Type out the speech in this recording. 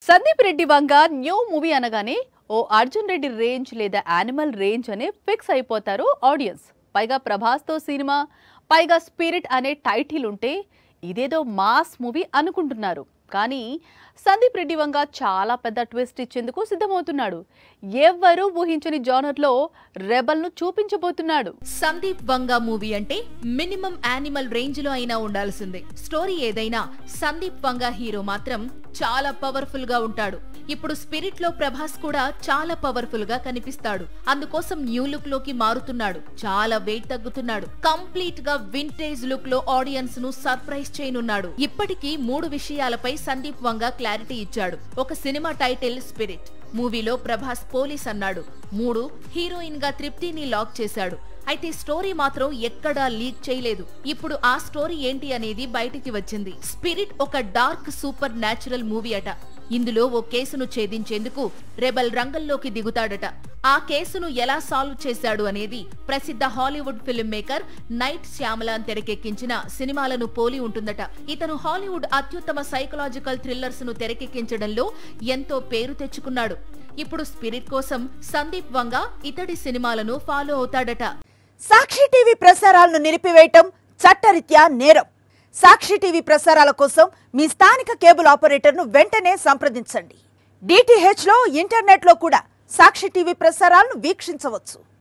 Sandeep Reddy Vanga new movie అనగానే ఓ Arjun Reddy range లేదా animal range అనే ఫిక్స్ అయిపోతారు ఆడియన్స్. పైగా ప్రభాస్తో సినిమా, పైగా స్పిరిట్ అనే టైటిల్ ఉంటే ఇదేదో మాస్ మూవీ అనుకుంటున్నారు. కానీ సందీప్ రెడ్డి వంగ చాలా పెద్ద ట్విస్ట్ ఇచ్చేందుకు సిద్ధమవుతున్నాడు. ఎవ్వరూ ఊహించని జానర్లో రెబల్ను చూపించబోతున్నాడు. సందీప్ వంగ మూవీ అంటే మినిమం యానిమల్ రేంజ్ లో అయినా ఉండాల్సిందే. స్టోరీ ఏదైనా సందీప్ వంగ హీరో మాత్రం చాలా పవర్ఫుల్ గా ఉంటాడు. ఇప్పుడు స్పిరిట్ లో ప్రభాస్ కూడా చాలా పవర్ఫుల్ గా కనిపిస్తాడు. అందుకోసం న్యూ లుక్ లోకి మారుతున్నాడు. చాలా వెయిట్ తగ్గుతున్నాడు. కంప్లీట్ గా వింటేజ్ లుక్ లో ఆడియన్స్ ను సర్ప్రైజ్ చేయనున్నాడు. ఇప్పటికీ 3 విషయాలపై సందీప్ వంగ క్లారిటీ ఇచ్చాడు. ఒక సినిమా టైటిల్ స్పిరిట్, మూవీలో ప్రభాస్ పోలీస్ అన్నాడు. 3 హీరోయిన్ గా తృప్తిని లాక్ చేశాడు. అయితే స్టోరీ మాత్రం ఎక్కడా లీక్ చేయలేదు. ఇప్పుడు ఆ స్టోరీ ఏంటి అనేది బయటికి వచ్చింది. స్పిరిట్ ఒక డార్క్ సూపర్ న్యాచురల్ మూవీ అట. ఇందులో ఓ కేసును ఛేదించేందుకు రెబల్ రంగంలోకి దిగుతాడట. ఆ కేసును ఎలా సాల్వ్ చేశాడు అనేది ప్రసిద్ధ హాలీవుడ్ ఫిల్మ్ మేకర్ నైట్ శ్యామలాన్ తెరకెక్కించిన సినిమాలను పోలి ఉంటుందట. ఇతను హాలీవుడ్ అత్యుత్తమ సైకలాజికల్ థ్రిల్లర్స్ ను తెరకెక్కించడంలో ఎంతో పేరు తెచ్చుకున్నాడు. ఇప్పుడు స్పిరిట్ కోసం సందీప్ వంగ ఇతడి సినిమాలను ఫాలో అవుతాడట. సాక్షి టీవీ ప్రసారాలను నిలిపివేయటం చట్టరీత్యా నేరం. సాక్షి టీవీ ప్రసారాల కోసం మీ స్థానిక కేబుల్ ఆపరేటర్ను వెంటనే సంప్రదించండి. DTH లో, ఇంటర్నెట్ లో కూడా సాక్షి టీవీ ప్రసారాలను వీక్షించవచ్చు.